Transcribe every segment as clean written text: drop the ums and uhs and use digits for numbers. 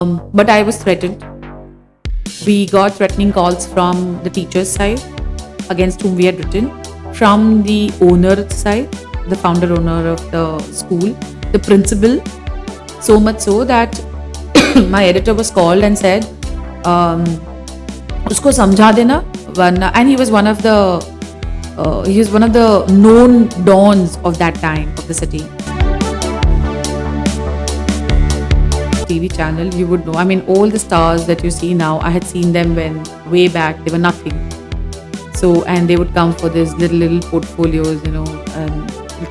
But I was threatened. We got threatening calls from the teacher's side against whom we had written, from the owner side, the founder owner of the school, the principal, so much so that my editor was called and said, um, उसको समझा देना वरना, and he was one of the known dons of that time of the city. TV channel, you would know. I mean, all the stars that you see now, I had seen them when way back they were nothing. So, and they would come for these little portfolios,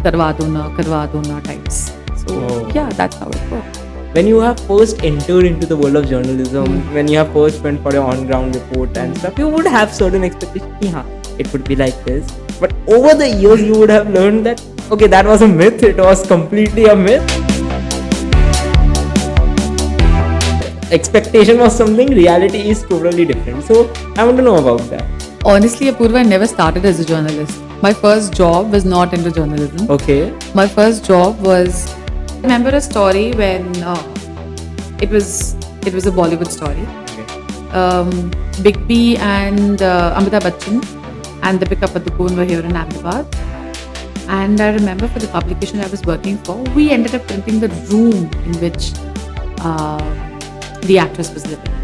karwa do na types. So, yeah, that's how it worked. When you have first entered into the world of journalism, when you have first went for your on-ground report and stuff, you would have certain expectations. It would be like this. But over the years, you would have learned that, okay, that was a myth. It was completely a myth. Expectation was something, reality is totally different. So I want to know about that. Honestly, Apurva, I never started as a journalist. My first job was not into journalism. Okay. My first job was, I remember a story when it was a Bollywood story. Okay. Big B and Amitabh Bachchan and Deepika Padukone were here in Ahmedabad. And I remember for the publication I was working for, we ended up printing the room in which the actress was living.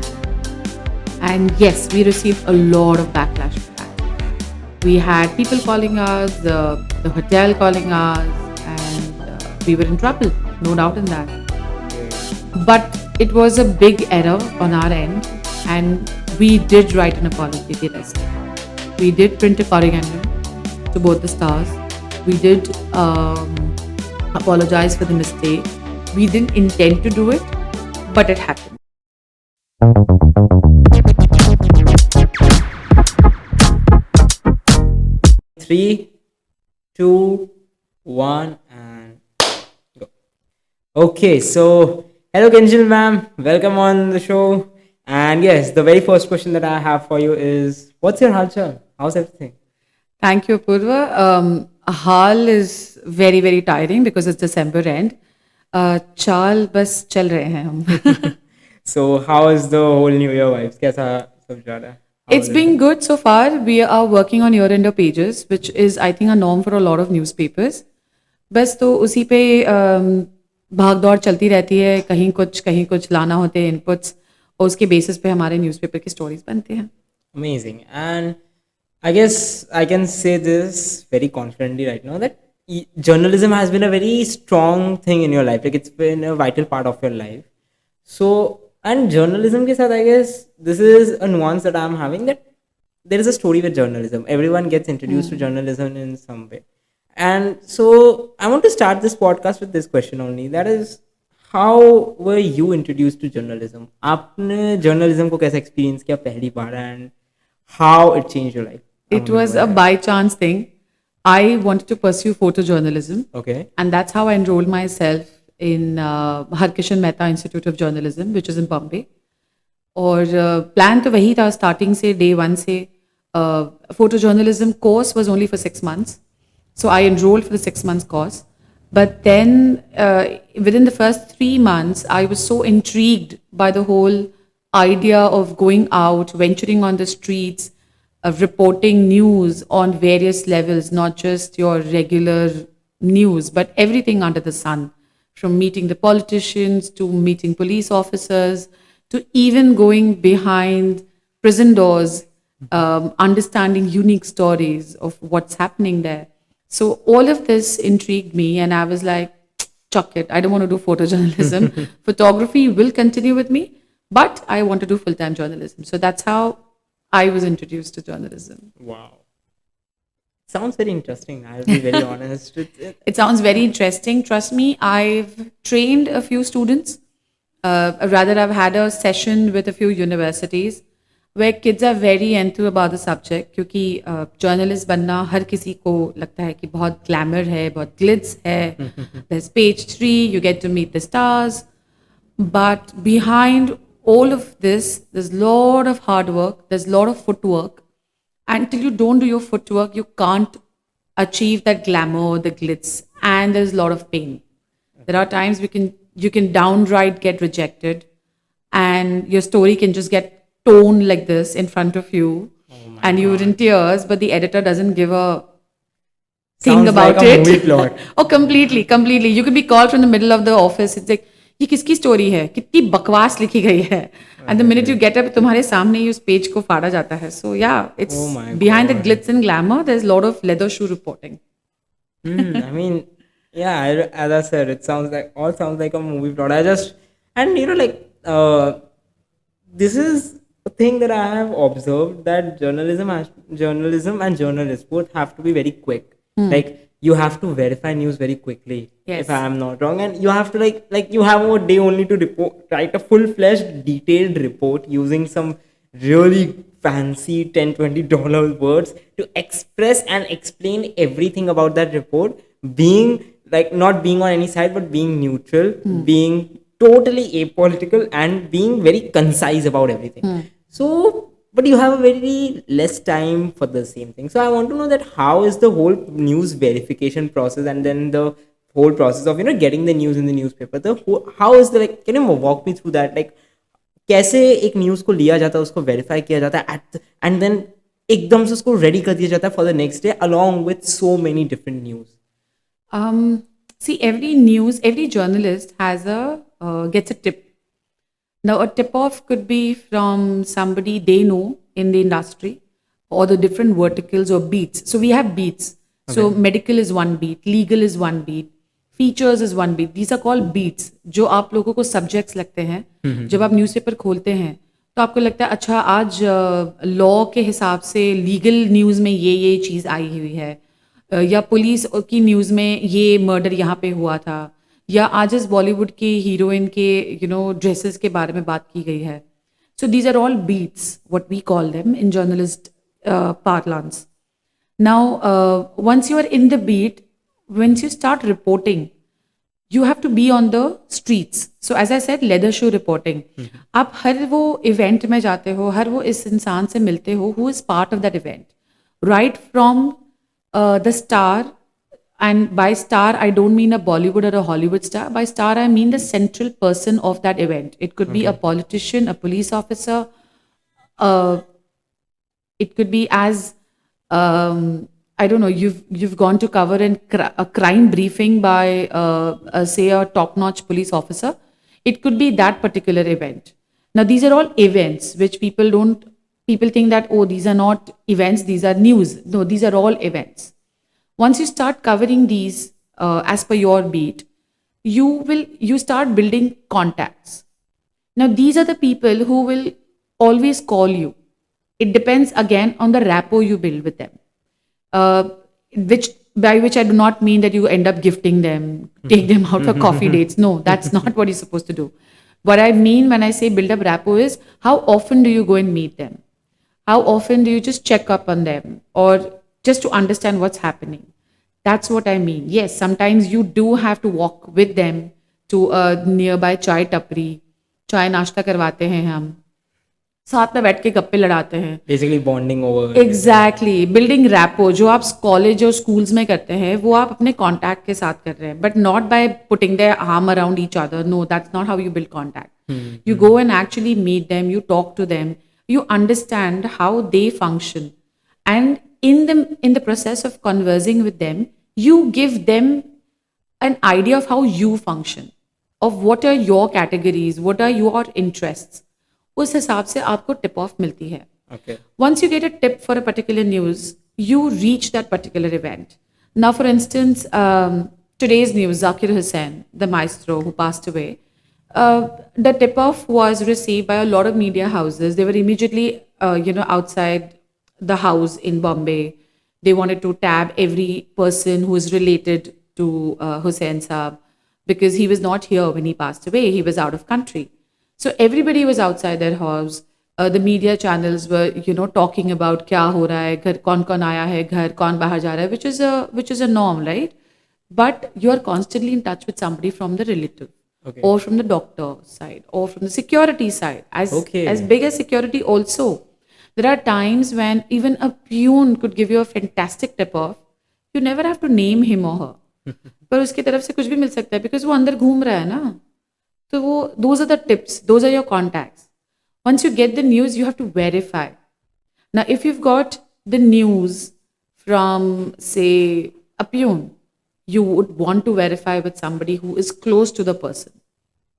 And yes, we received a lot of backlash for that. We had people calling us, the hotel calling us, and we were in trouble, no doubt in that. But it was a big error on our end, and we did write an apology to the rest. We did print a corrigendum to both the stars. We did apologize for the mistake. We didn't intend to do it, but it happened. 3, 2, 1 and go. Okay, so hello Kinjal ma'am, welcome on the show. And yes, the very first question that I have for you is, what's your halchal? How's everything? Thank you, Apurva. Hal is very, very tiring because it's December end. Chal bas chal rahe hain hum. So how is the whole New Year vibes? Kaisa sab ja raha hai? It's been good so far. We are working on year-ender pages, which is, I think, a norm for a lot of newspapers. बस तो उसी पे भाग दौड़ चलती रहती है, कहीं कुछ लाना होते हैं इनपुट्स, और उसके बेसिस पे हमारे न्यूज़पेपर की स्टोरीज बनते हैं. Amazing. And I guess I can say this very confidently right now that journalism has been a very strong thing in your life. Like it's been a vital part of your life. So, and journalism ke sath, I guess this is a nuance that I'm having, that there is a story with journalism. Everyone gets introduced to journalism in some way. And so I want to start this podcast with this question only. That is, how were you introduced to journalism? आपने journalism को कैसे experience किया पहली बार, and how it changed your life? It was a by chance thing. I wanted to pursue photojournalism. Okay. And that's how I enrolled myself in Harkishan Mehta Institute of Journalism, which is in Bombay. और plan तो वही था starting से, day 1 से. Photojournalism course was only for 6 months. So I enrolled for the 6 months course. But then within the first 3 months, I was so intrigued by the whole idea of going out, venturing on the streets, of reporting news on various levels, not just your regular news, but everything under the sun, from meeting the politicians to meeting police officers to even going behind prison doors, understanding unique stories of what's happening there. So all of this intrigued me, and I was like, chuck it. I don't want to do photojournalism. Photography will continue with me, but I want to do full-time journalism. So that's how I was introduced to journalism. Wow. Sounds very interesting. I'll be very honest. It sounds very interesting. Trust me, I've trained a few students. Rather, I've had a session with a few universities where kids are very enthused about the subject, क्योंकि journalist बनना हर किसी को लगता है कि बहुत glamour है, बहुत glitz है. There's page 3, you get to meet the stars. But behind all of this, there's a lot of hard work, there's a lot of footwork. Until you don't do your footwork, you can't achieve that glamour, the glitz, and there's a lot of pain. There are times you can downright get rejected. and your story can just get torn like this in front of you, Oh my and you're in God. tears, but the editor doesn't give a thing Sounds like about a it. movie plot. Oh, completely. You could be called from the middle of the office. It's like, ये किसकी story है, कितनी बकवास लिखी गई है, and the minute you get up तुम्हारे सामने ही उस पेज को फाड़ा जाता है. So yeah, it's Oh my behind the God. Glitz and glamour there is lot of leather shoe reporting. I mean, yeah, as I said, it sounds like a movie plot. I just, and this is a thing that I have observed, that journalism and journalists both have to be very quick. Like, you have to verify news very quickly, Yes. if I am not wrong, and you have to like you have a day only to write a full-fledged, detailed report using some really fancy $10-20 words to express and explain everything about that report, being like not being on any side but being neutral, being totally apolitical, and being very concise about everything. So, but you have a very less time for the same thing. So I want to know that how is the whole news verification process, and then the whole process of getting the news in the newspaper. How is the, like, can you walk me through that? Like, कैसे एक news को लिया जाता है, उसको verify किया जाता है एंड देन एकदम से उसको रेडी कर दिया जाता है for the next day along with so many different news. See, every journalist has gets a tip. Now, a tip off could be from somebody they know in the industry, or the different verticals or beats. So we have beats. So medical is one beat, legal is one beat, features is one beat. These are called beats. जो आप लोगों को subjects लगते हैं, जब आप newspaper खोलते हैं तो आपको लगता है अच्छा आज लॉ के हिसाब से लीगल न्यूज़ में ये चीज़ आई हुई है, या पुलिस की न्यूज़ में ये मर्डर यहाँ पे हुआ था, या आज इस बॉलीवुड की हीरोइन के ड्रेसेस के बारे में बात की गई है. So these are all beats, what we call them in journalist parlance. Now, once you are in the beat, once you start reporting, you have to be on the streets. So as I said, leather shoe reporting. आप हर वो event में जाते हो, हर वो इस इंसान से मिलते हो who is part of that event. Right from the star, and by star I don't mean a Bollywood or a Hollywood star. By star I mean the central person of that event. It could be a politician, a police officer, it could be as I don't know, you've gone to cover a crime briefing by say a top-notch police officer. It could be that particular event. Now these are all events which people think that, oh, these are not events, these are news. No, these are all events. Once you start covering these as per your beat, you start building contacts. Now these are the people who will always call you. It depends again on the rapport you build with them. By which I do not mean that you end up gifting them, take them out for coffee dates. No, that's not what you're supposed to do. What I mean when I say build up rapport is, how often do you go and meet them? How often do you just check up on them, or just to understand what's happening? That's what I mean. Yes, sometimes you do have to walk with them to a nearby chai tapri. चाय नाश्ता करवाते हैं हम, साथ में बैठ के गप्पे लड़ाते हैं. Basically bonding over. Exactly, building rapport जो आप कॉलेज और स्कूल्स में करते हैं वो आप अपने कॉन्टैक्ट के साथ कर रहे हैं, but not by putting their arm around each other. No, that's not how you build contact. You go and actually meet them, you talk to them, you understand how they function, and in the process of conversing with them, you give them an idea of how you function, of what are your categories, what are your interests. उस हिसाब से आपको tip of मिलती है. Okay. Once you get a tip for a particular news, you reach that particular event. Now, for instance, today's news, Zakir Hussain, the maestro who passed away, the tip-off was received by a lot of media houses. They were immediately, outside the house in Bombay. They wanted to tab every person who is related to Hussain Saab, because he was not here when he passed away. He was out of country. So everybody was outside their house. The media channels were, talking about क्या हो रहा है, घर कौन आया है, घर कौन बाहर जा रहा है, which is a norm, right? But you are constantly in touch with somebody from the relative. Okay. Or from the doctor side, or from the security side, as big as security also. There are times when even a peon could give you a fantastic tip off. You never have to name him or her. पर उसकी तरफ से कुछ भी मिल सकता है, because वो अंदर घूम रहा है ना. So those are the tips, those are your contacts. Once you get the news, you have to verify. Now, if you've got the news from, say, a peon, you would want to verify with somebody who is close to the person.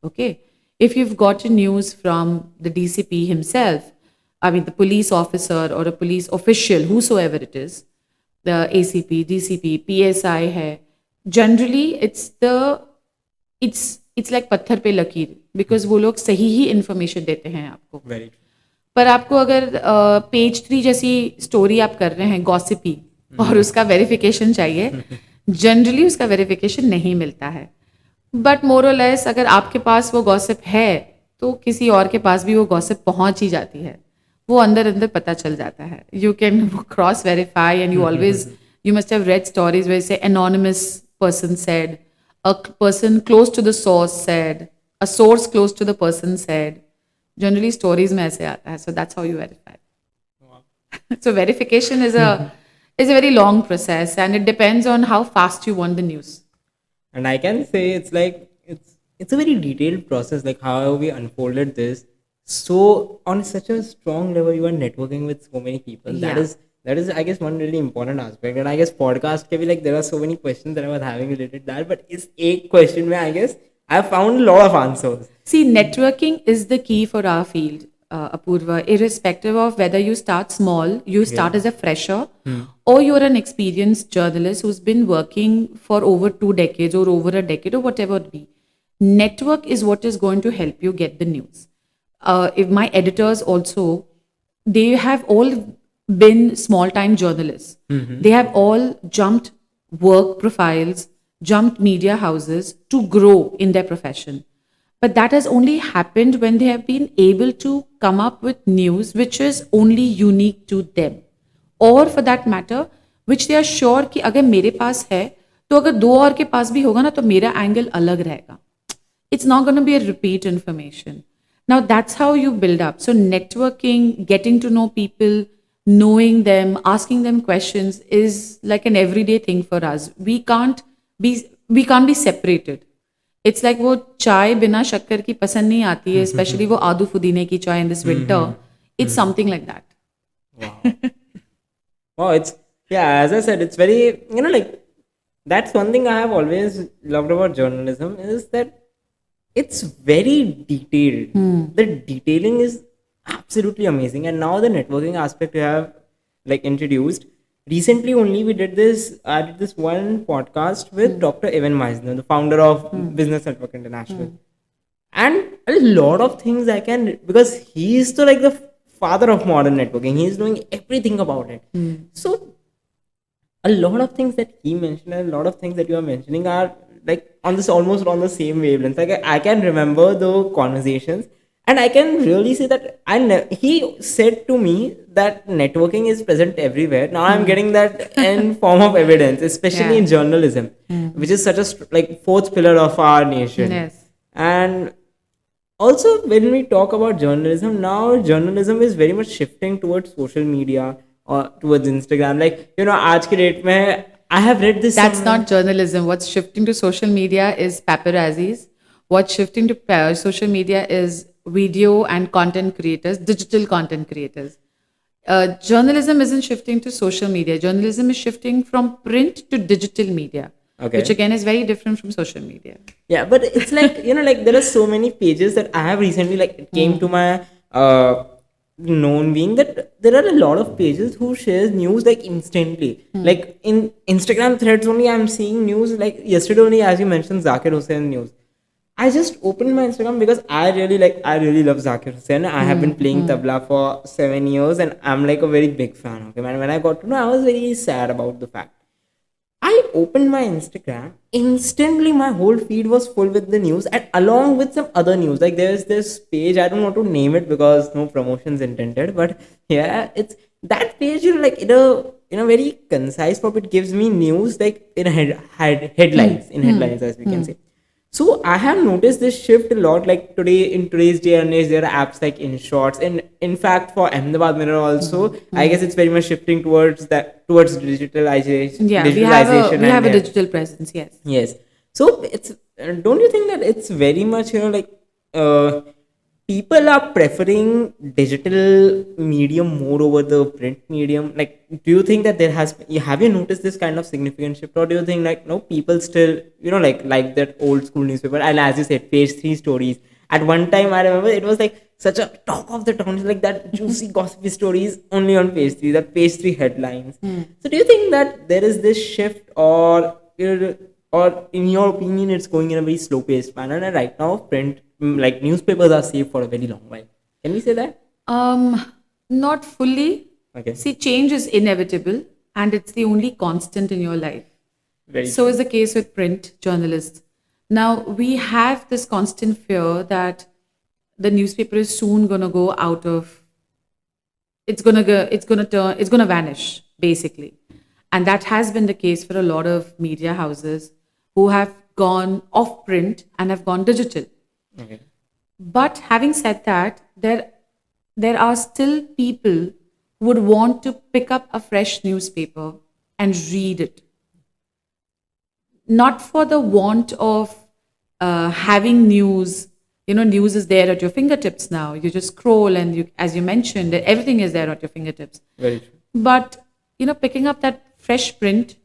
Okay. If you've gotten news from the DCP himself, I mean, the police officer or a police official, whosoever it is, the ACP, DCP, PSI hai, generally it's like पत्थर पे लकीर, because वो लोग सही ही information देते हैं आपको. Very true. पर आपको अगर पेज 3 जैसी स्टोरी आप कर रहे हैं गॉसिपी और उसका वेरिफिकेशन चाहिए, जनरली उसका वेरिफिकेशन नहीं मिलता है. बट मोर और लेस अगर आपके पास वो गॉसिप है तो किसी और के पास भी वो गॉसिप पहुंच ही जाती है, वो अंदर अंदर पता चल जाता है. You can cross verify and you always you must have read stories वैसे anonymous person said, a person close to the source said, a source close to the person said. Generally stories में ऐसे आता है, so that's how you verify. Wow. So verification is a very long process, and it depends on how fast you want the news. And I can say it's like it's a very detailed process, like how we unfolded this. So on such a strong level, you are networking with so many people. Yeah. That is I guess one really important aspect. And I guess podcast can be like there are so many questions that I was having related to that, but it's a question where I guess I found a lot of answers. See, networking is the key for our field, Apurva, irrespective of whether you start small, you start as a fresher, or you're an experienced journalist who's been working for over 2 decades or over a decade or whatever it be. Network is what is going to help you get the news. If my editors also, they have all been small time journalists. They have all jumped work profiles, jumped media houses to grow in their profession. But that has only happened when they have been able to come up with news which is only unique to them. Or for that matter, which they are sure कि अगर मेरे पास है तो अगर 2 और के पास भी होगा ना तो मेरा एंगल अलग रहेगा. It's not going to be a repeat information. Now that's how you build up. So networking, getting to know people, knowing them, asking them questions is like an everyday thing for us. We can't be separated. It's like वो चाय बिना शक्कर की पसंद नहीं आती है, especially वो आदू पुदीने की चाय in this winter. It's something like that. Wow. Wow, it's as I said, it's very like that's one thing I have always loved about journalism is that it's very detailed. The detailing is absolutely amazing. And now the networking aspect you have like introduced. Recently only I did this one podcast with Dr. Evan Meisner, the founder of Business Network International. And a lot of things because he's like the father of modern networking. He's doing everything about it. So a lot of things that he mentioned and a lot of things that you are mentioning are like almost on the same wavelength. Like I can remember the conversations, and I can really say that he said to me that networking is present everywhere. Now I'm getting that in form of evidence, especially in journalism, which is such a like fourth pillar of our nation. Yes. And also when we talk about journalism, now journalism is very much shifting towards social media or towards Instagram. Like आज के date में I have read this. That's not journalism. What's shifting to social media is paparazzis. What's shifting to social media is video and content creators, digital content creators. Journalism isn't shifting to social media. Journalism is shifting from print to digital media, which again is very different from social media. Yeah, but it's like, like there are so many pages that I have recently, like it came to my known being that there are a lot of pages who shares news like instantly. Like in Instagram threads only, I'm seeing news like yesterday only, as you mentioned, Zakir Hussain news. I just opened my Instagram because I really love Zakir Hussain. I have been playing tabla for 7 years and I'm like a very big fan of him. And when I got to know, I was very sad about the fact. I opened my Instagram, instantly my whole feed was full with the news and along with some other news. Like there's this page, I don't want to name it because no promotions intended, but yeah, it's that page, like in a very concise form, it gives me news like in headlines, as we can say. So I have noticed this shift a lot. Like in today's day and age, there are apps like InShots, and in fact for Ahmedabad Mirror also, I guess it's very much shifting towards digitalization. Yeah, we have a digital presence. Yes. Yes. So it's don't you think that it's very much like uh, people are preferring digital medium more over the print medium. Like, do you think that have you noticed this kind of significant shift, or do you think like no, people still like that old school newspaper, and as you said, page three stories. At one time, I remember it was like such a talk of the town, like that juicy gossipy stories only on page three, that page three headlines. So, do you think that there is this shift, or in your opinion, it's going in a very slow paced manner? And right now, print like newspapers are safe for a very long while. Can we say that? Not fully. Okay. See, change is inevitable and it's the only constant in your life. Very So is the case with print journalists. Now, we have this constant fear that the newspaper is soon going to go out of, it's going to vanish, basically. And that has been the case for a lot of media houses who have gone off print and have gone digital. okay. But having said that, there are still people who would want to pick up a fresh newspaper and read it. Not for the want of having news. You know, news is there at your fingertips now. You just scroll and you, as you mentioned, everything is there at your fingertips. Very true. But, picking up that fresh print,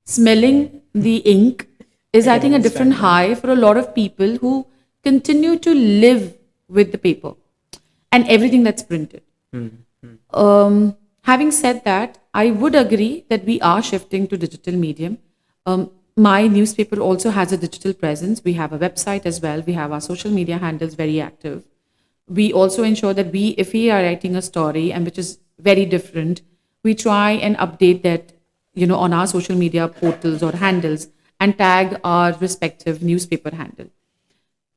smelling the ink is, I think, a different high for a lot of people who continue to live with the paper and everything that's printed. Having said that, I would agree that we are shifting to digital medium. My newspaper also has a digital presence. We have a website as well. We have our social media handles very active. We also ensure that if we are writing a story and which is very different, we try and update that, on our social media portals or handles and tag our respective newspaper handle.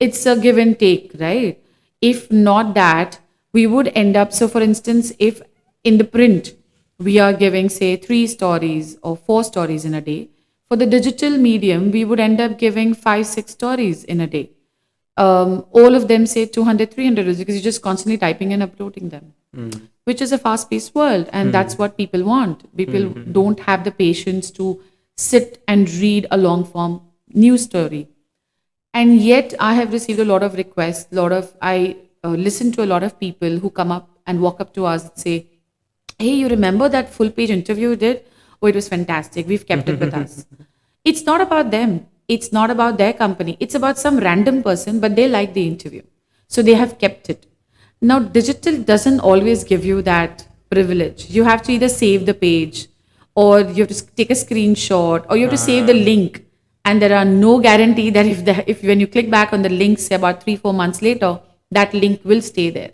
It's a give and take, right? If not that, we would end up, so for instance, if in the print, we are giving, say, 3 stories or 4 stories in a day, for the digital medium, we would end up giving 5, 6 stories in a day. All of them say 200, 300 because you're just constantly typing and uploading them, which is a fast-paced world. And that's what people want. People don't have the patience to sit and read a long-form news story. And yet I have received a lot of requests, I listen to a lot of people who come up and walk up to us and say, hey, you remember that full page interview you did? Oh, it was fantastic. We've kept it with us. It's not about them. It's not about their company. It's about some random person, but they like the interview. So they have kept it. Now, digital doesn't always give you that privilege. You have to either save the page or you have to take a screenshot or you have to save the link. And there are no guarantee that if when you click back on the link, say about 3-4 months later, that link will stay there.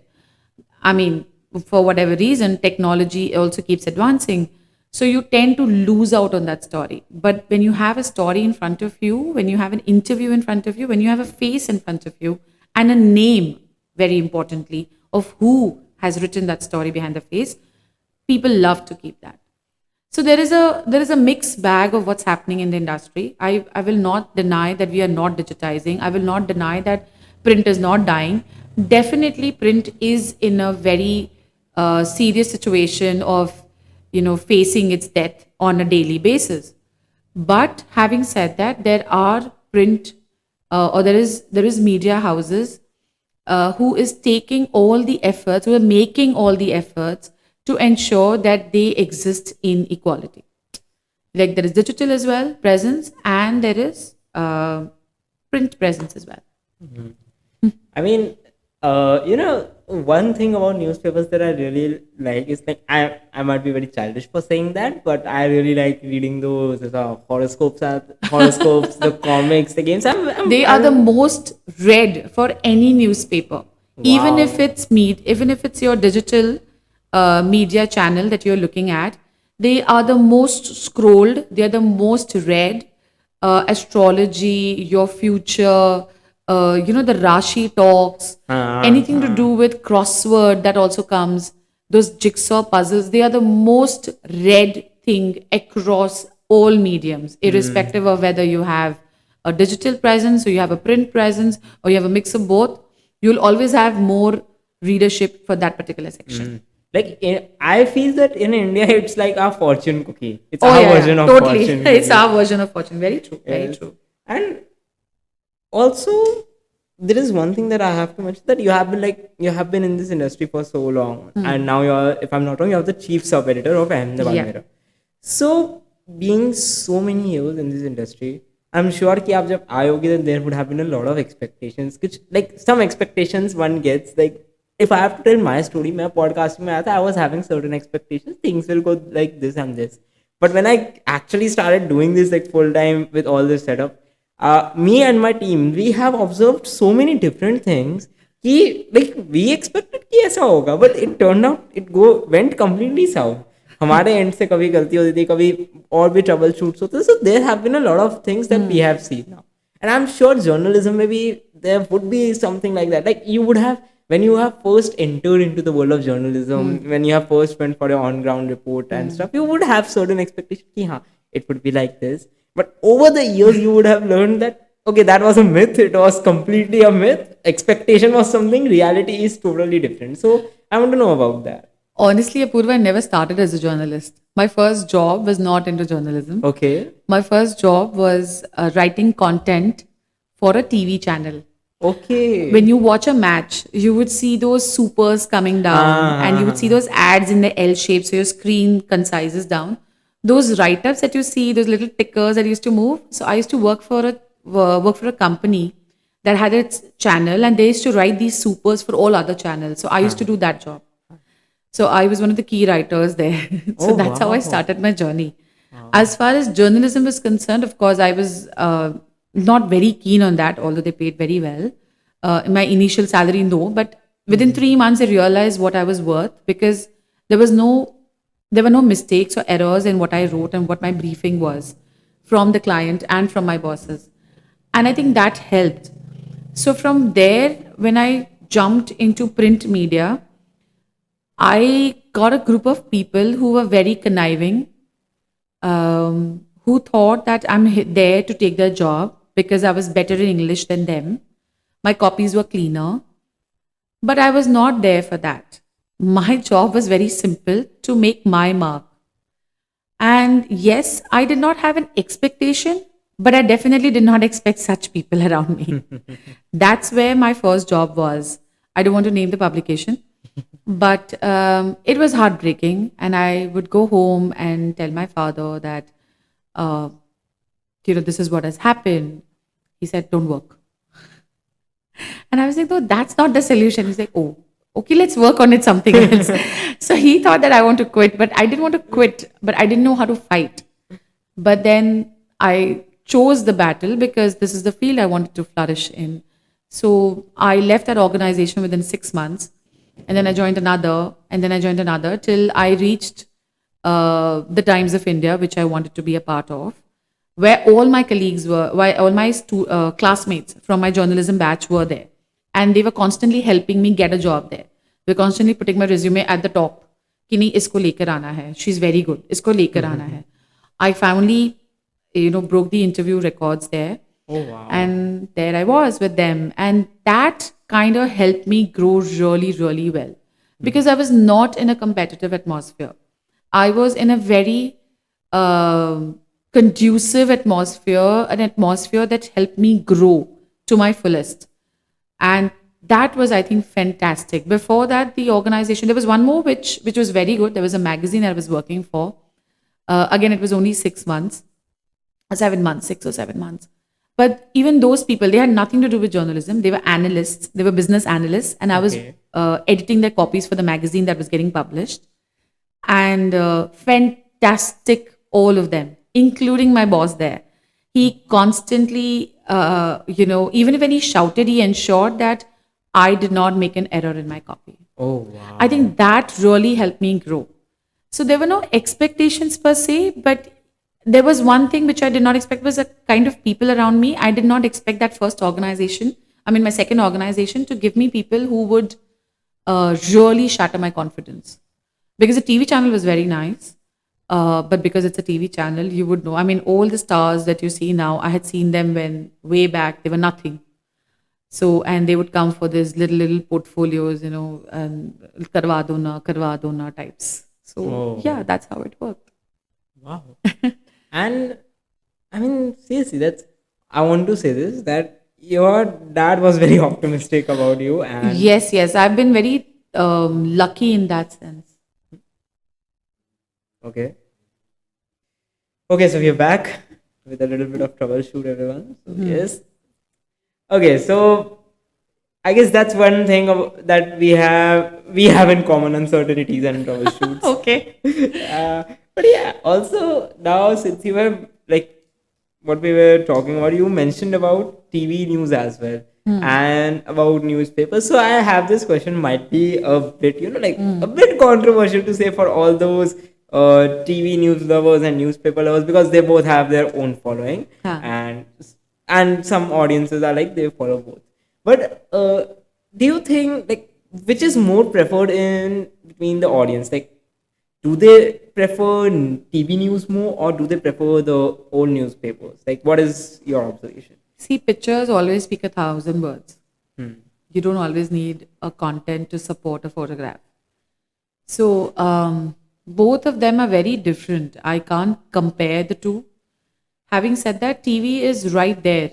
I mean, for whatever reason, technology also keeps advancing. So you tend to lose out on that story. But when you have a story in front of you, when you have an interview in front of you, when you have a face in front of you, and a name, very importantly, of who has written that story behind the face, people love to keep that. So there is a mixed bag of what's happening in the industry. I will not deny that we are not digitizing. I will not deny that print is not dying. Definitely print is in a very serious situation of facing its death on a daily basis. But having said that, there are print or there is media houses who is taking all the efforts, who are making all the efforts to ensure that they exist in equality. Like there is digital as well, presence, and there is print presence as well. I mean, one thing about newspapers that I really like is like I might be very childish for saying that, but I really like reading those horoscopes, the comics, the games. They are the most read for any newspaper, even if it's your digital media channel that you're looking at. They are the most scrolled. They are the most read. Astrology, your future. The Rashi talks, anything to do with crossword that also comes, those jigsaw puzzles, they are the most read thing across all mediums, irrespective of whether you have a digital presence or you have a print presence or you have a mix of both, you'll always have more readership for that particular section. I feel that in India, it's like our fortune cookie. It's our version of totally. fortune. It's our version of fortune. Very true. Very Yes. true. And also, there is one thing that I have to mention, that you have been in this industry for so long, and now you're, if I'm not wrong, you're the chief sub editor of Ahmedabad Yeah. Mirror. So being so many years in this industry, I'm sure कि आप जब आयोगे, then there would have been a lot of expectations, which like some expectations one gets, like if I have to tell my story, मैं podcast में आया था, I was having certain expectations, things will go like this and this. But when I actually started doing this like full time with all this setup, me and my team, we have observed so many different things कि like we expected कि ऐसा होगा, but it turned out it went completely south. हमारे and से कभी गलती होती थी, कभी और भी ट्रबल शूट्स होते, so there have been a lot of things that we have seen now. And I'm sure journalism, maybe there would be something like that. Like you would have, when you have first entered into the world of journalism, when you have first went for your on-ground report and stuff, you would have certain expectations कि हाँ, it would be like this. But over the years, you would have learned that, okay, that was a myth. It was completely a myth. Expectation was something, reality is totally different. So I want to know about that. Honestly, Apurva, I never started as a journalist. My first job was not into journalism. Okay. My first job was writing content for a TV channel. Okay. When you watch a match, you would see those supers coming down and you would see those ads in the L shape, so your screen concises down. Those write-ups that you see, those little tickers that used to move. So I used to work for a company that had its channel, and they used to write these supers for all other channels. So I used to do that job. So I was one of the key writers there. So Oh, that's how I wow. started my journey. As far as journalism is concerned, of course, I was not very keen on that, although they paid very well. In my initial salary, no. But within 3 months, I realized what I was worth, because there was no, there were no mistakes or errors in what I wrote and what my briefing was from the client and from my bosses. And I think that helped. So from there, when I jumped into print media, I got a group of people who were very conniving, who thought that I'm there to take their job because I was better in English than them. My copies were cleaner, but I was not there for that. My job was very simple, to make my mark. And yes, I did not have an expectation, but I definitely did not expect such people around me. That's where my first job was. I don't want to name the publication, but it was heartbreaking. And I would go home and tell my father that, uh, this is what has happened. He said, don't work. And I was like, no, that's not the solution. He's like, oh, okay, let's work on it something else. So he thought that I want to quit, but I didn't want to quit, but I didn't know how to fight. But then I chose the battle because this is the field I wanted to flourish in. So I left that organization within 6 months, and then I joined another, and then I joined another, till I reached the Times of India, which I wanted to be a part of, where all my colleagues were, where all my classmates from my journalism batch were there. And they were constantly helping me get a job there. They were constantly putting my resume at the top. कि नहीं, इसको लेकर आना है. She's very good. इसको लेकर आना है. I finally, broke the interview records there. Oh, wow. And there I was with them. And that kind of helped me grow really, really well. Because I was not in a competitive atmosphere. I was in a very conducive atmosphere, an atmosphere that helped me grow to my fullest. And that was, I think, fantastic. Before that, the organization, there was one more which was very good. There was a magazine I was working for. Again, it was only 6 months, 7 months, 6 or 7 months. But even those people, they had nothing to do with journalism. They were analysts, they were business analysts, and I was Okay. editing their copies for the magazine that was getting published. And fantastic, all of them, including my boss there. He constantly, even when he shouted, he ensured that I did not make an error in my copy. Oh, wow. I think that really helped me grow. So there were no expectations per se, but there was one thing which I did not expect, was a kind of people around me. I did not expect that first organization, my second organization, to give me people who would really shatter my confidence. Because the TV channel was very nice. But because it's a TV channel, you would know. All the stars that you see now, I had seen them when way back, they were nothing. So, and they would come for these little portfolios, and karwa dona types. So, Oh. yeah, that's how it worked. Wow. And seriously, I want to say this, that your dad was very optimistic about you, and Yes, yes. I've been very lucky in that sense. okay. Okay, so we're back with a little bit of troubleshoot, everyone. So yes. Okay, so I guess that's one thing that we have in common: uncertainties and troubleshoots. Okay. uh, but yeah, also now since you were like what we were talking about, you mentioned about TV news as well and about newspapers. So I have this question, might be a bit, like a bit controversial to say for all those TV news lovers and newspaper lovers, because they both have their own following, Huh. and some audiences are like they follow both. But do you think like which is more preferred in between the audience? Like, do they prefer TV news more, or do they prefer the old newspapers? Like, what is your observation? See, pictures always speak 1,000 words. Hmm. You don't always need a content to support a photograph. So, both of them are very different. I can't compare the two. Having said that, TV is right there.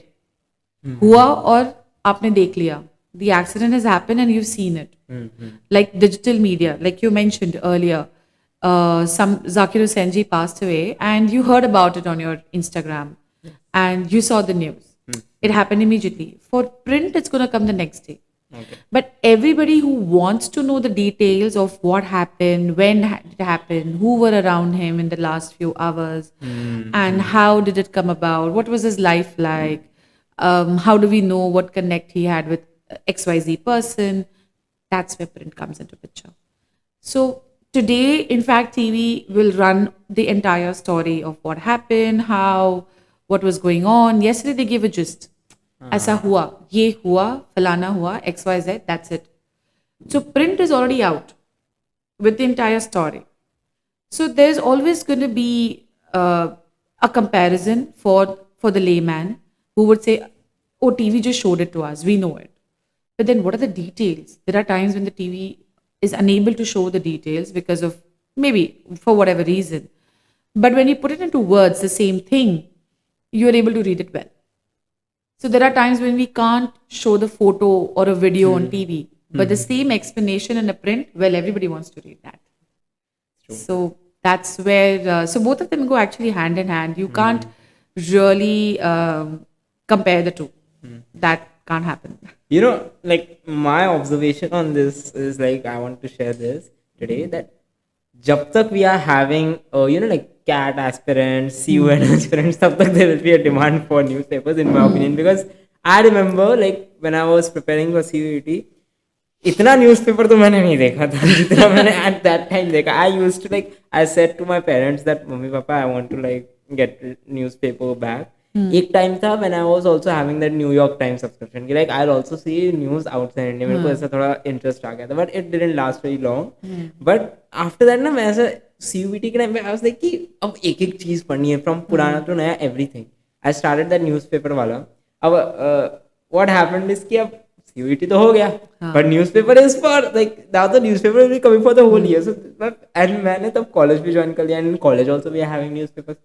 हुआ और आपने देख लिया. The accident has happened and you've seen it. Like digital media, like you mentioned earlier, some Zakir Hussain passed away, and you heard about it on your Instagram, and you saw the news. It happened immediately. For print, it's going to come the next day. Okay. But everybody who wants to know the details of what happened, when it happened, who were around him in the last few hours, and how did it come about, what was his life like, how do we know what connect he had with XYZ person, that's where print comes into picture. So today, in fact, TV will run the entire story of what happened, what was going on. Yesterday they gave a gist. ऐसा हुआ, ये हुआ, फलाना हुआ, XYZ, that's it. So print is already out with the entire story. So there's always going to be a comparison for the layman who would say, "Oh, TV just showed it to us. We know it." But then, what are the details? There are times when the TV is unable to show the details because of maybe for whatever reason. But when you put it into words, the same thing, you are able to read it well. So there are times when we can't show the photo or a video on TV, but the same explanation in a print, well, everybody wants to read that. So that's where, so both of them go actually hand in hand. You can't really compare the two. That can't happen. Like my observation on this is like I want to share this today, that जब तक we are having like CAT aspirants, CUN aspirants, तब तक there will be a demand for newspapers, in my opinion, because I remember like when I was preparing for CUET, इतना newspaper तो मैंने नहीं देखा था जितना मैंने at that time देखा. I used to like, I said to my parents that mummy papa, I want to like get newspaper back. एक टाइम था when I was also having that New York Times subscription कि like I'll also see news outside India. मेरे को ऐसा थोड़ा interest आ गया था, but it didn't last very long. But after that ना मैं ऐसा CUBT के टाइम पे I was like कि अब एक एक चीज़ पढ़नी है from पुराना to नया everything. I started that newspaper वाला. अब what happened is कि अब CUET तो हो गया, but newspaper is for like now the newspaper will be coming for the whole year. So and मैंने तब college भी join कर लिया, and in college also we are having newspapers.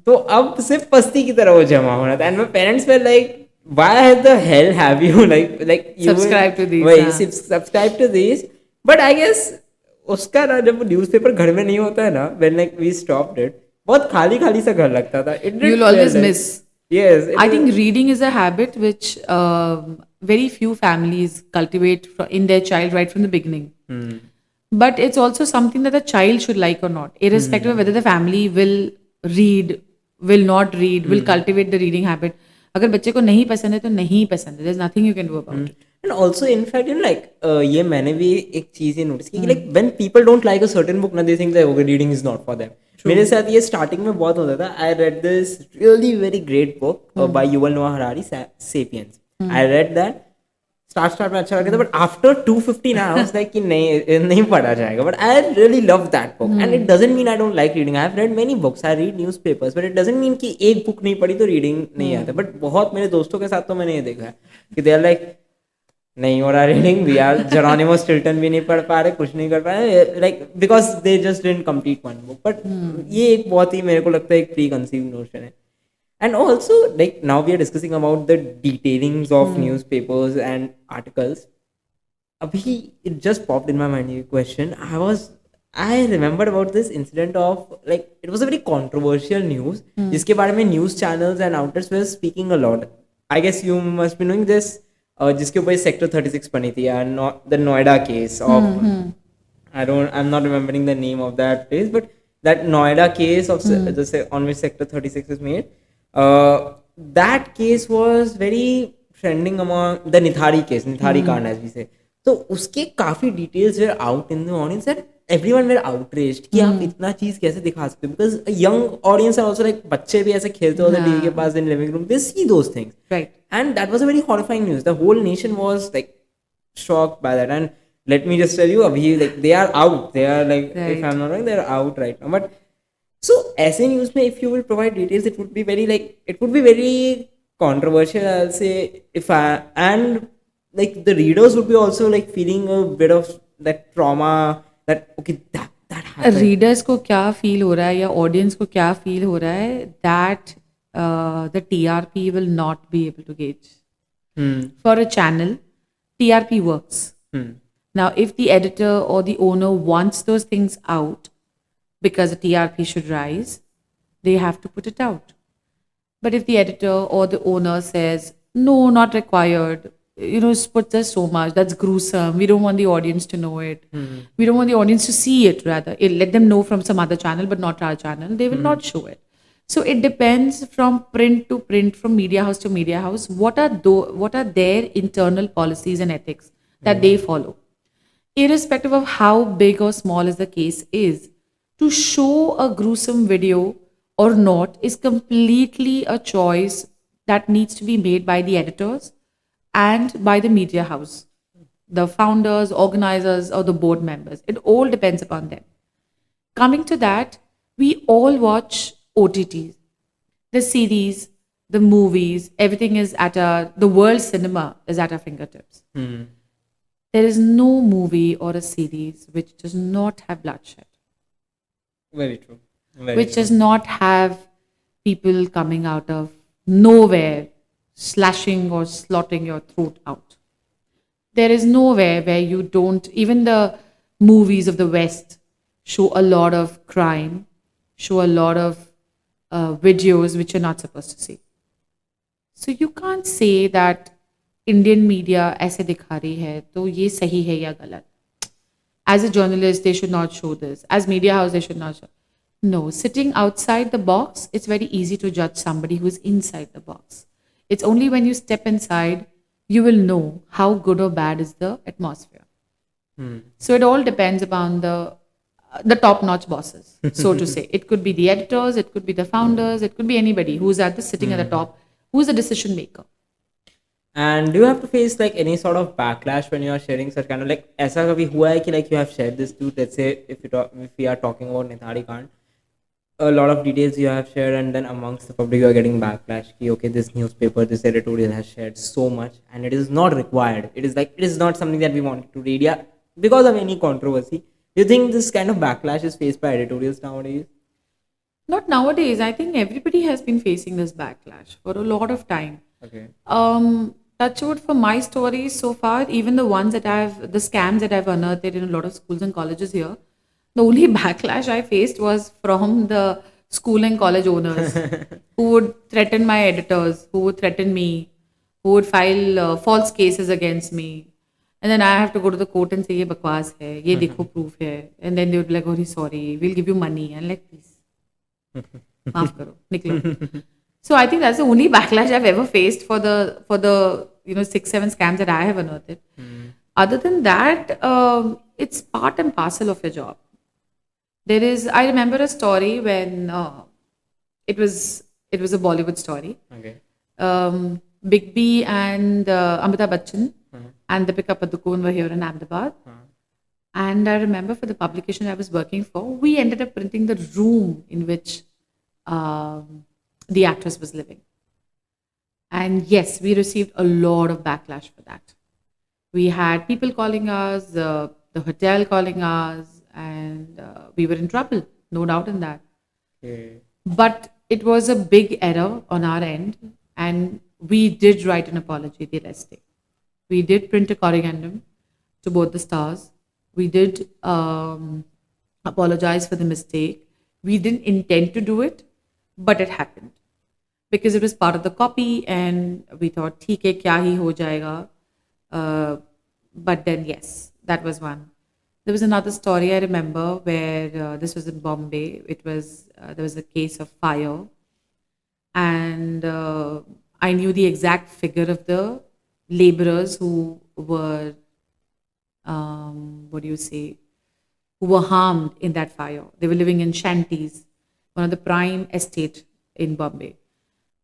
तो अब सिर्फ पस्ती की तरह वो जमा होना था, and my parents were like, why the hell have you like you Subscribe to these, वही हाँ. subscribe to these. But I guess उसका ना जब न्यूज़पेपर घर में नहीं होता है ना, when like we stopped it, बहुत खाली खाली सा घर लगता था. It didn't You'll feel always like, miss. yes, I think reading is a habit which very few families cultivate in their child right from the beginning. But it's also something that the child should like or not, irrespective of whether the family will read, will not read, will cultivate the reading habit. अगर बच्चे को नहीं पसंद है तो नहीं पसंद है. There's nothing you can do about it. And also in fact like ये मैंने भी एक चीज ये नोटिस की कि like when people don't like a certain book ना, they think that okay, reading is not for them. मेरे साथ ये स्टार्टिंग में बहुत होता था. I read this really very great book by Yuval Noah Harari, Sapiens. I read that. Start में अच्छा लगा था, बट आफ्टर 250 ना I was like कि नहीं पढ़ा जाएगा. But I really love that book, and it doesn't mean I don't like reading. I have read many books, I read newspapers, but it doesn't mean कि एक book नहीं पढ़ी तो रीडिंग नहीं आता. बट बहुत मेरे दोस्तों के साथ तो मैंने ये देखा है कि दे आर लाइक नहीं हो रहा reading, we are Geronimo Stilton भी नहीं पढ़ पा रहे, कुछ नहीं कर पा रहे, like because they just didn't complete one book. But ये एक बहुत ही मेरे को लगता है एक प्री कंसीव नोशन है. And also, like now we are discussing about the detailings of newspapers and articles. Abhi, it just popped in my mind a question. I remembered about this incident of, like, it was a very controversial news जिसके बारे में news channels and outlets were speaking a lot. I guess you must be knowing this, जिसके ऊपर Sector 36 बनी थी, and not the Noida case of, I'm not remembering the name of that place, but that Noida case of on which Sector 36 is made. That case was very trending among the Nithari case, Nithari Kand as we say. तो उसके काफी details were out in the audience and everyone were outraged कि आप इतना चीज कैसे दिखा सकते हो, because young audience are also like, बच्चे भी ऐसे खेलते होते हैं टीवी के पास in living room, they see those things, Right. and that was a very horrifying news. The whole nation was like shocked by that. And let me just tell you, abhi, like they are out, they are like, if Right. I'm not wrong, they are out right now. But so ऐसे news में if you will provide details, it would be very, like, it would be very controversial, I'll say. If I, and like the readers would be also like feeling a bit of that trauma, that okay, that happened. Readers को क्या feel हो रहा है या audience को क्या feel हो रहा है, that the TRP will not be able to gauge. For a channel, TRP works. Now, if the editor or the owner wants those things out because the TRP should rise, they have to put it out. But if the editor or the owner says, no, not required, put this so much, that's gruesome, we don't want the audience to know it, we don't want the audience to see it, rather, let them know from some other channel, but not our channel, they will not show it. So it depends from print to print, from media house to media house, what are their internal policies and ethics that they follow. Irrespective of how big or small is the case is, to show a gruesome video or not is completely a choice that needs to be made by the editors and by the media house, the founders, organizers, or the board members. It all depends upon them. Coming to that, we all watch OTTs, the series, the movies, everything is the world cinema is at our fingertips. There is no movie or a series which does not have bloodshed, Very true. Very which true. does not have people coming out of nowhere, slashing or slaughtering your throat out. There is nowhere where you don't, even the movies of the West show a lot of crime, show a lot of videos which you're not supposed to see. So you can't say that Indian media ऐसे दिखा रही है तो ये सही है या गलत. As a journalist, they should not show this. As media house, they should not show. No, sitting outside the box, it's very easy to judge somebody who is inside the box. It's only when you step inside, you will know how good or bad is the atmosphere. So it all depends upon the top-notch bosses, so to say. It could be the editors, it could be the founders, it could be anybody who's sitting at the top, who's a decision maker. And do you have to face like any sort of backlash when you are sharing such kind of, like, ऐसा कभी हुआ है कि like you have shared this to, let's say, if we are talking about Nithari Kand, a lot of details you have shared, and then amongst the public you are getting backlash ki, okay, this newspaper, this editorial has shared so much and it is not required, it is like, it is not something that we wanted to read, yeah, because of any controversy. Do you think this kind of backlash is faced by editorials nowadays? Not nowadays. I think everybody has been facing this backlash for a lot of time. Okay. Touch wood, for my stories so far, even the scams that I've unearthed in a lot of schools and colleges here, the only backlash I faced was from the school and college owners who would threaten my editors, who would threaten me, who would file false cases against me. And then I have to go to the court and say, ye bakwas hai, ye dekho proof hai. And then they would be like, oh, sorry, we'll give you money. And like, please, maaf karo, niklo. So I think that's the only backlash I've ever faced for the 6-7 scams that I have unearthed. Other than that, it's part and parcel of your job. I remember a story when it was a Bollywood story. Okay. Big B and Amitabh Bachchan and Deepika Padukone were here in Ahmedabad. And I remember for the publication I was working for, we ended up printing the room in which the actress was living. And yes, we received a lot of backlash for that. We had people calling us, the hotel calling us, and we were in trouble, no doubt in that. Okay. But it was a big error on our end, and we did write an apology the next day. We did print a corrigendum to both the stars. We did apologize for the mistake. We didn't intend to do it, but it happened because it was part of the copy, and we thought, ठीक है, क्या ही हो जाएगा. Uh, but then, yes, that was one. There was another story I remember where this was in Bombay. It was there was a case of fire, and I knew the exact figure of the laborers who were what do you say, who were harmed in that fire. They were living in shanties, one of the prime estate in Bombay,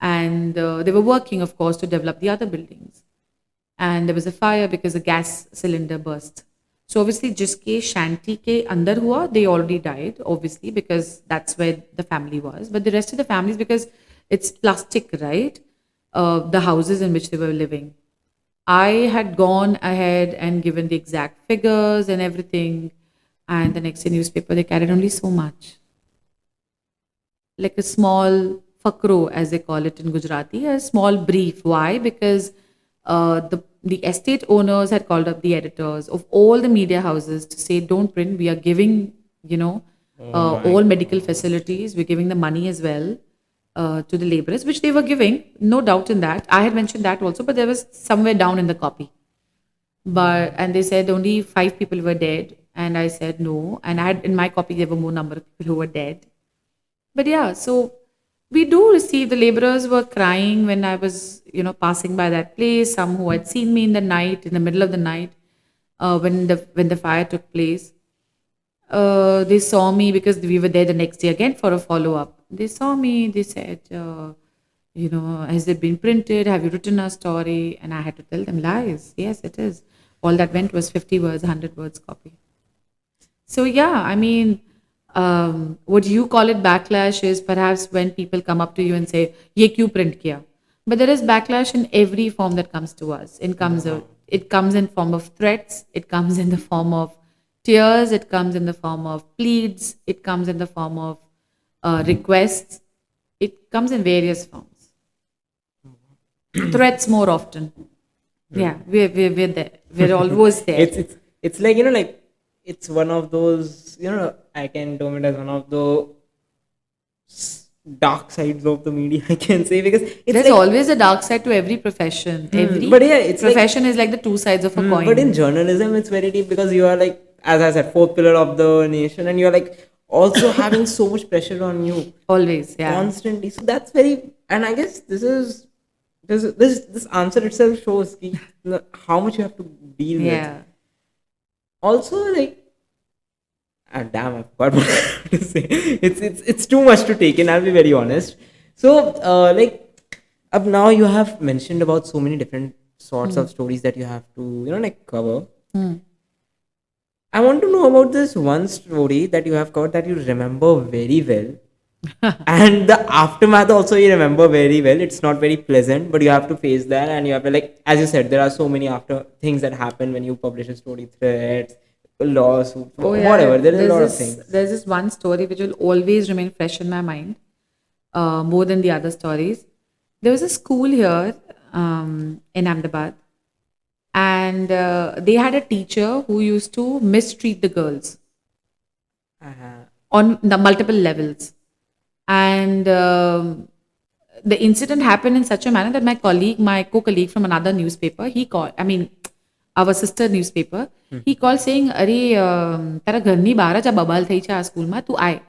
and they were working, of course, to develop the other buildings. And there was a fire because a gas cylinder burst. So obviously, jiske shanty ke andar hua, they already died, obviously, because that's where the family was. But the rest of the families, because it's plastic, right? The houses in which they were living. I had gone ahead and given the exact figures and everything. And the next day newspaper, they carried only so much. Like a small fakro, as they call it in Gujarati, a small brief. Why? Because the estate owners had called up the editors of all the media houses to say, don't print, we are giving, all medical facilities, we're giving the money as well to the laborers, which they were giving, no doubt in that. I had mentioned that also, but there was somewhere down in the copy. And they said only 5 people were dead. And I said no. And I had in my copy, there were more number of people who were dead. But yeah, so we do receive, the laborers were crying when I was, passing by that place. Some who had seen me in the night, in the middle of the night, when the fire took place. They saw me because we were there the next day again for a follow up. They saw me. They said, has it been printed? Have you written a story? And I had to tell them lies. Yes, it is. All that went was 50 words, 100 words copy. So yeah, I mean, what you call it backlash is perhaps when people come up to you and say, "Ye kyun print kiya?" But there is backlash in every form that comes to us. It comes in form of threats. It comes in the form of tears. It comes in the form of pleads. It comes in the form of requests. It comes in various forms. Threats more often. Yeah, we're there. We're always there. It's like like it's one of those I can term it as one of the dark sides of the media, I can say, because there's always a dark side to every profession. Every but yeah, it's profession is like the two sides of a coin. But in journalism, it's very deep because you are like, as I said, fourth pillar of the nation, and you're like also having so much pressure on you. Always, yeah. Constantly. So that's very, and I guess this answer itself shows how much you have to deal with. Also, like, damn, I forgot what I have to say. It's too much to take in, I'll be very honest. So, up now you have mentioned about so many different sorts of stories that you have to, cover. I want to know about this one story that you have covered that you remember very well. And the aftermath also you remember very well. It's not very pleasant, but you have to face that, and you have to, like, as you said, there are so many after things that happen when you publish a story, threats, lawsuits, whatever. There is a lot of things. There's this one story which will always remain fresh in my mind, more than the other stories. There was a school here in Ahmedabad, and they had a teacher who used to mistreat the girls on the multiple levels. And the incident happened in such a manner that my co-colleague from another newspaper, he called, our sister newspaper, he called saying, "Arey, tera ghar nahi bahar ja babal thai cha school ma, tu aaye."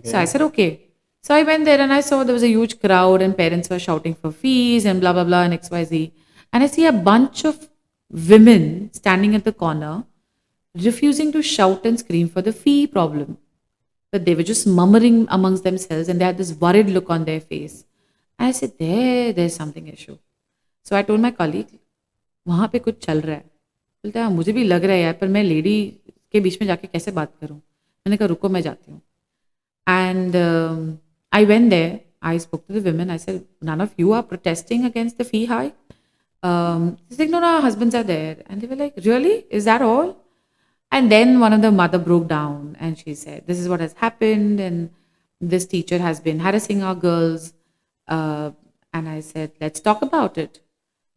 So I said, okay. So I went there and I saw there was a huge crowd and parents were shouting for fees and blah, blah, blah and XYZ. And I see a bunch of women standing at the corner, refusing to shout and scream for the fee problem. But they were just murmuring amongst themselves and they had this worried look on their face. And I said, there's something issue. So I told my colleague, वहाँ पे कुछ चल रहा है. बोलता है मुझे भी लग रहा है यार, पर मैं लेडी के बीच में जाके कैसे बात करूँ. मैंने कहा रुको, मैं जाती हूँ. And I went there. I spoke to the women. I said, none of you are protesting against the fee hike? She's like, no, our husbands are there. And they were like, really? Is that all? And then one of the mother broke down and she said, this is what has happened. And this teacher has been harassing our girls. And I said, let's talk about it.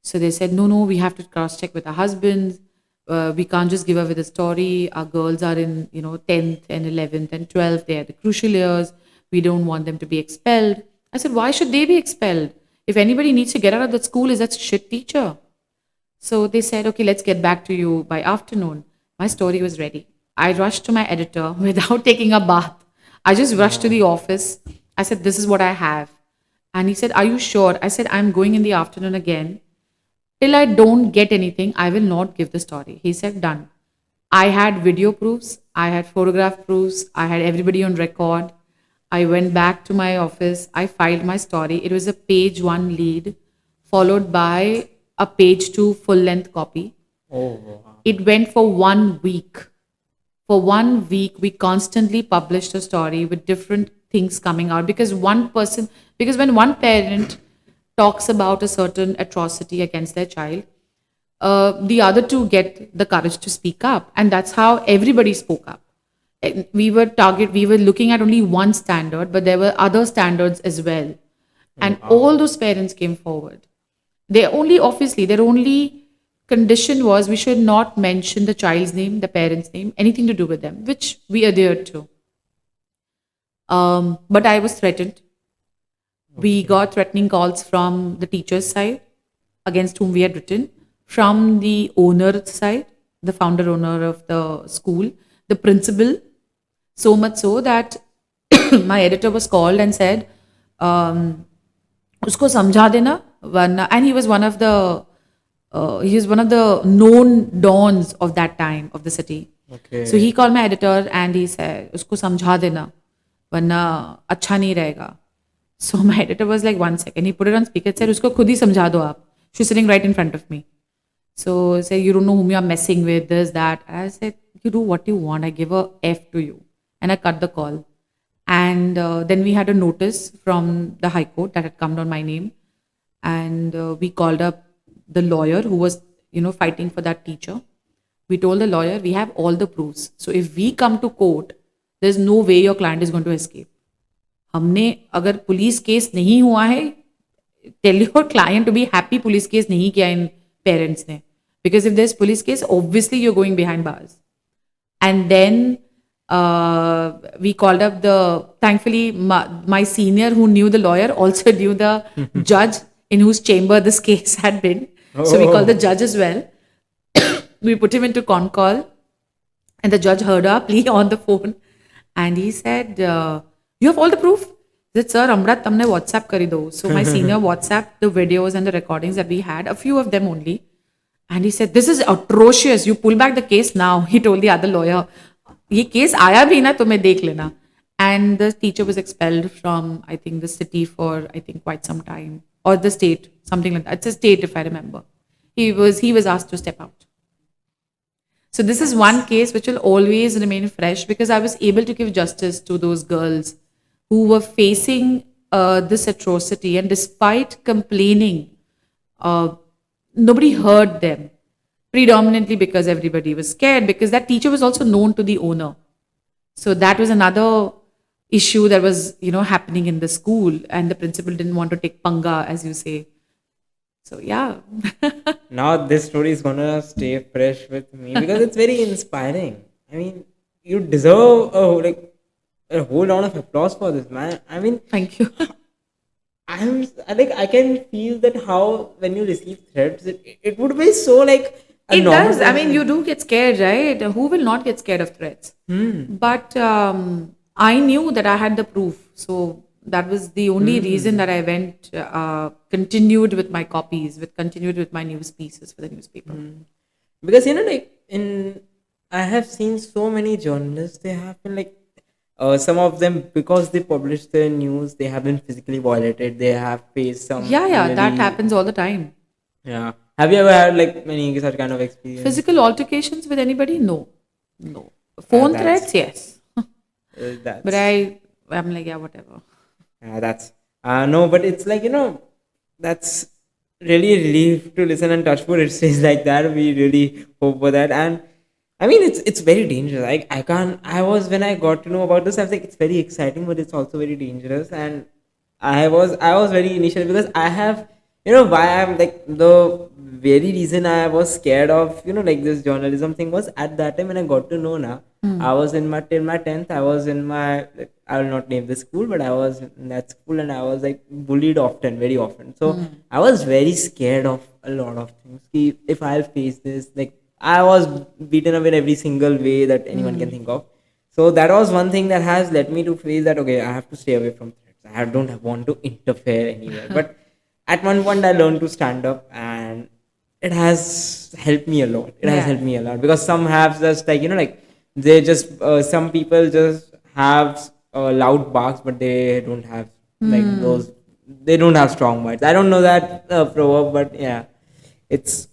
So they said, no, we have to cross check with our husbands. We can't just give away the story. Our girls are in, 10th and 11th and 12th. They are the crucial years. We don't want them to be expelled. I said, why should they be expelled? If anybody needs to get out of that school, is that shit teacher. So they said, okay, let's get back to you by afternoon. My story was ready. I rushed to my editor without taking a bath. I just rushed to the office. I said, this is what I have. And he said, are you sure? I said, I'm going in the afternoon again. Till I don't get anything, I will not give the story. He said, done. I had video proofs, I had photograph proofs, I had everybody on record. I went back to my office, I filed my story. It was a page one lead, followed by a page two full length copy. Oh, wow. It went for 1 week. For 1 week, we constantly published a story with different things coming out because when one parent talks about a certain atrocity against their child, the other two get the courage to speak up. And that's how everybody spoke up. And we were looking at only one standard, but there were other standards as well. And all those parents came forward. Their only condition was we should not mention the child's name, the parent's name, anything to do with them, which we adhered to. But I was threatened. We got threatening calls from the teacher's side against whom we had written, from the owner's side, the founder owner of the school, the principal, so much so that my editor was called and said, उसको समझा देना वरना, and he was one of the known dons of that time of the city. Okay. So he called my editor and he said, उसको समझा देना वरना अच्छा नहीं रहेगा. So my editor was like, 1 second. He put it on speaker and said, उसको खुद ही समझा दो आप. She's sitting right in front of me. So say, you don't know whom you're messing with, this, that. I said, you do what you want. I give a F to you. And I cut the call. And then we had a notice from the High Court that had come on my name. And we called up the lawyer who was, fighting for that teacher. We told the lawyer, we have all the proofs. So if we come to court, there's no way your client is going to escape. हमने अगर police case नहीं हुआ है, tell your client to be happy police case नहीं किया इन parents ने. Because if there's police case, obviously you're going behind bars. And then we called up thankfully my senior who knew the lawyer also knew the judge in whose chamber this case had been. So we called the judge as well. We put him into con call and the judge heard our plea on the phone and he said, you have all the proof? He said, sir, Amrat, tamne WhatsApp kari do. So my senior WhatsApped the videos and the recordings that we had, a few of them only. And he said, this is atrocious. You pull back the case now. He told the other lawyer, ये case आया भी ना तो मैं देख लेना. And the teacher was expelled from, I think, the city for, I think, quite some time. Or the state, something like that. It's a state, if I remember. He was asked to step out. So this is one case which will always remain fresh because I was able to give justice to those girls who were facing this atrocity. And despite complaining, nobody heard them, predominantly because everybody was scared, because that teacher was also known to the owner. So that was another issue that was, happening in the school, and the principal didn't want to take panga, as you say. So yeah. Now this story is gonna stay fresh with me because it's very inspiring. I mean, you deserve a whole round of applause for this, man. I mean, Thank you. I can feel that how when you receive threats, it would be so like a It normal does. I mean, person. you do get scared, right? Who will not get scared of threats? But I knew that I had the proof. So that was the only reason that I went, continued with my copies, continued with my news pieces for the newspaper. Because I have seen so many journalists. They have been some of them, because they publish their news, they have been physically violated. They have faced some. Yeah, that really- happens all the time. Yeah. Have you ever had many such kind of experience? Physical altercations with anybody? No. Phone that's- threats? Yes. That's, But I'm like, yeah, whatever. that's no, but it's that's really a relief to listen, and touch wood it stays like that. We really hope for that. And I mean, it's very dangerous. I can't. I was when I got to know about this, I was like, it's very exciting, but it's also very dangerous. And I was very initially because I have, why I'm like the very reason I was scared of, like this journalism thing was at that time when I got to know now. I was in my till my 10th. I was in my, like, I will not name the school, but I was in that school and I was like bullied often, very often. So I was very scared of a lot of things. If I'll face this, like I was beaten up in every single way that anyone can think of. So that was one thing that has led me to feel that okay, I have to stay away from threats. I don't want to interfere anywhere. But at one point, I learned to stand up, and it has helped me a lot. It has Yeah. helped me a lot because some have just like like they just some people just have loud barks, but they don't have like those. They don't have strong words. I don't know that proverb, but yeah, it's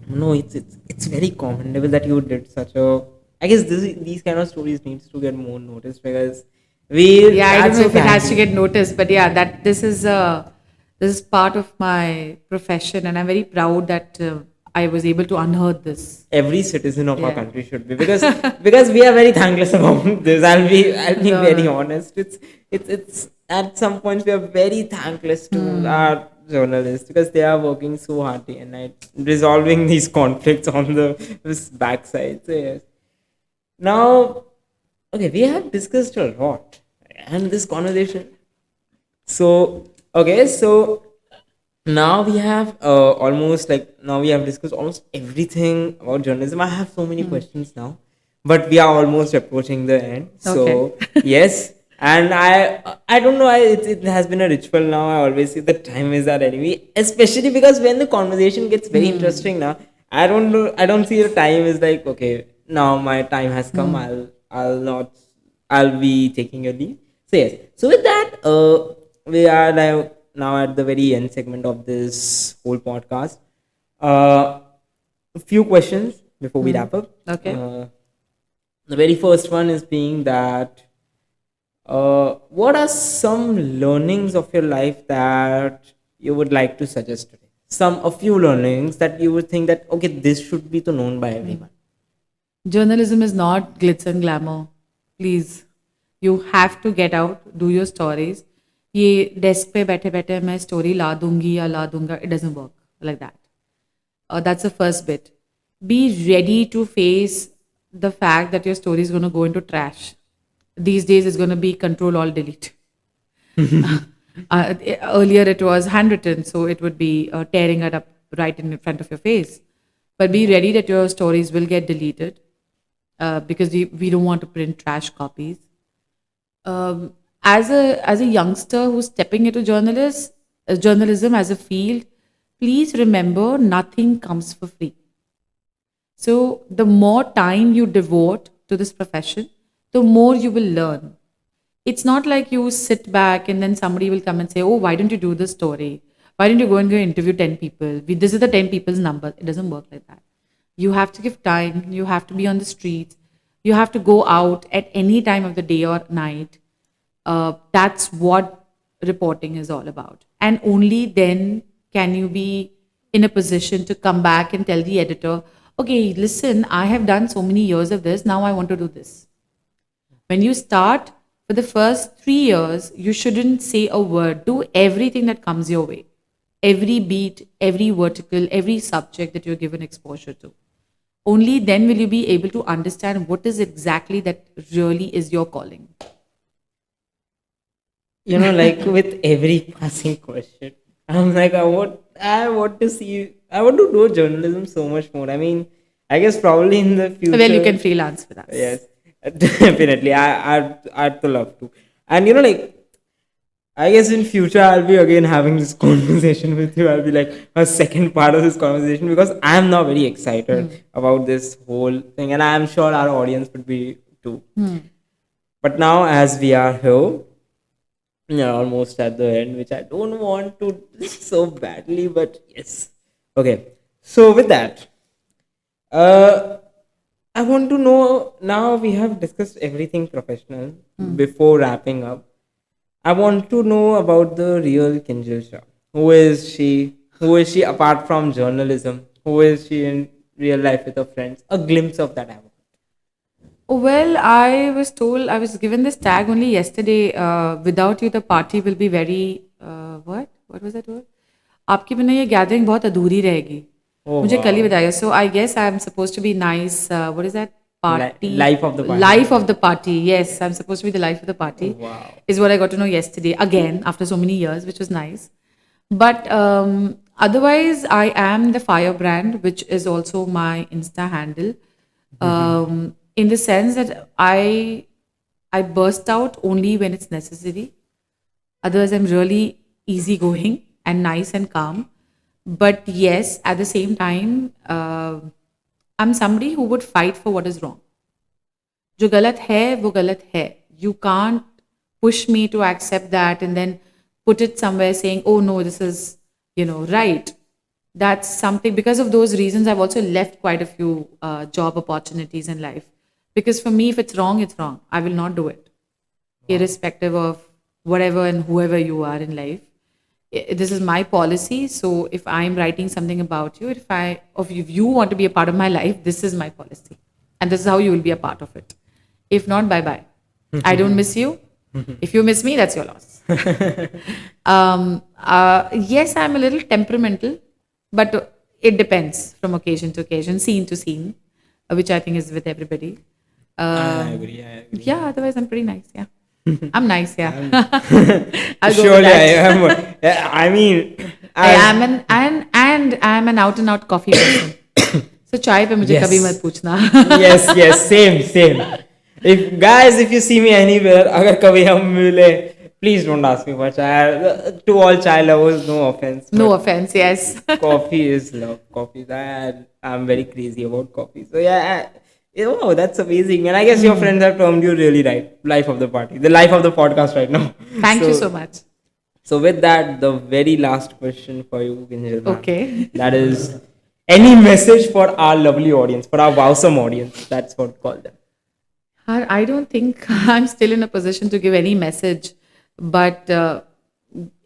no, it's very commendable that you did such a. I guess these kind of stories needs to get more noticed because we Yeah, I don't are know so if it has to thankful. get noticed, but yeah, that this is part of my profession, and I'm very proud that I was able to unearth this. Every citizen of our Yeah. country should be because we are very thankless about this. I'll be No, very no. honest. It's at some points we are very thankless to Hmm. our journalists because they are working so hard day and night resolving these conflicts on the this backside. So yes. Now, okay, we have discussed a lot and this conversation. So, okay, so now we have almost like now we have discussed almost everything about journalism. I have so many questions now, but we are almost approaching the end. Okay. So, yes. And I don't know why it has been a ritual now. I always say the time is our enemy, especially because when the conversation gets very interesting now, I don't know. I don't see the time is like okay, now my time has come. I'll not. I'll be taking a leave. So yes. So with that, we are now at the very end segment of this whole podcast. Uh, a few questions before we wrap up. Okay. The very first one is being that what are some learnings of your life that you would like to suggest today? A few learnings that you would think that okay, this should be to known by everyone. Journalism is not glitz and glamour. Please, you have to get out, do your stories. ये desk पे बैठे बैठे मैं story ला दूंगी या ला दूंगा, it doesn't work like that. That's the first bit. Be ready to face the fact that your story is going to go into trash. These days, it's going to be control all delete. Earlier, it was handwritten, so it would be tearing it up right in front of your face. But be ready that your stories will get deleted because we don't want to print trash copies. As a youngster who's stepping into journalism as a field, please remember nothing comes for free. So the more time you devote to this profession, the more you will learn. It's not like you sit back and then somebody will come and say, "Oh, why don't you do this story? Why don't you go and go interview 10 people? This is the 10 people's number." It doesn't work like that. You have to give time. You have to be on the streets. You have to go out at any time of the day or night. That's what reporting is all about. And only then can you be in a position to come back and tell the editor, okay, listen, I have done so many years of this. Now I want to do this. When you start for the first 3 years, you shouldn't say a word. Do everything that comes your way. Every beat, every vertical, every subject that you're given exposure to. Only then will you be able to understand what is exactly that really is your calling. Like with every passing question, I'm like, I want to see, I want to do journalism so much more. I mean, I guess probably in the Well, you future, can freelance with us. yes, definitely. I'd to love to, and like, I guess in future I'll be again having this conversation with you. I'll be like a second part of this conversation because I'm now very excited about this whole thing, and I'm sure our audience would be too. But now, as we are here, yeah, almost at the end, which I don't want to so badly, but yes. Okay. So with that, uh, I want to know now we have discussed everything professional before wrapping up. I want to know about the real Kinjal Shah. Who is she? Who is she apart from journalism? Who is she in? real life with your friends? A glimpse of that I want. Well, I was given this tag only yesterday. Without you, the party will be very, what? What was that word? आपके बिना ये gathering बहुत अधूरी रहेगी. Oh मुझे कल ही wow. बताया. So I guess I'm supposed to be nice. What is that? Party. Life of the party. Life of the party. Yes, I'm supposed to be the life of the party. Wow. Is what I got to know yesterday again after so many years, which was nice. But otherwise, I am the firebrand, which is also my Insta handle. In the sense that I burst out only when it's necessary. Otherwise, I'm really easygoing and nice and calm. But yes, at the same time, I'm somebody who would fight for what is wrong. जो गलत है वो गलत है. You can't push me to accept that and then put it somewhere saying, oh no, this is, right. That's something, because of those reasons, I've also left quite a few job opportunities in life. Because for me, if it's wrong, it's wrong. I will not do it, irrespective of whatever and whoever you are in life. This is my policy. So if I'm writing something about you, if you want to be a part of my life, this is my policy. And this is how you will be a part of it. If not, bye-bye. I don't miss you. If you miss me, that's your loss. Yes, I'm a little temperamental, but it depends from occasion to occasion, scene to scene, which I think is with everybody. I agree. Yeah, otherwise I'm pretty nice. Yeah. I'm nice. Yeah. I'll go with Surely I that. am. Yeah, I mean, I am I'm an out and out coffee person. So chai pe mujhe Yes. kabhi mat पूछना. yes, same. If you see me anywhere, अगर कभी हम मिले, please don't ask me for chai. To all chai lovers, no offense. No but offense. Yes. coffee is love. Coffee, that I'm very crazy about coffee. So yeah, oh, that's amazing. And I guess your friends have termed you really right. Life of the party, the life of the podcast right now. Thank you so much. So with that, the very last question for you, Ginjal ma'am, Okay. that is, any message for our lovely audience, for our wowsome audience? That's what we call them. I don't think I'm still in a position to give any message. But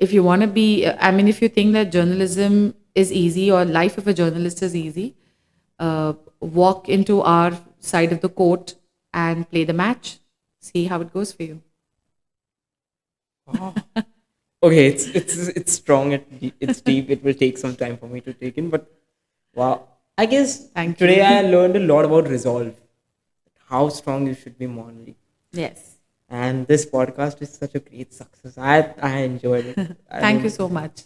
if you want to be, if you think that journalism is easy or life of a journalist is easy, walk into our side of the court and play the match. See how it goes for you. Okay, it's strong. It's deep. It will take some time for me to take in, but wow. I guess Thank today you. I learned a lot about resolve, how strong you should be morally. Yes. And this podcast is such a great success. I enjoyed it. Thank you so much.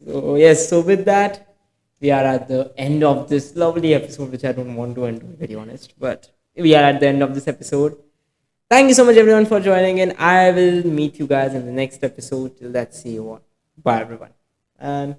So yes, so with that, we are at the end of this lovely episode, which I don't want to end, to be very honest. But we are at the end of this episode. Thank you so much, everyone, for joining in. I will meet you guys in the next episode. Till that, see you all. Bye, everyone. And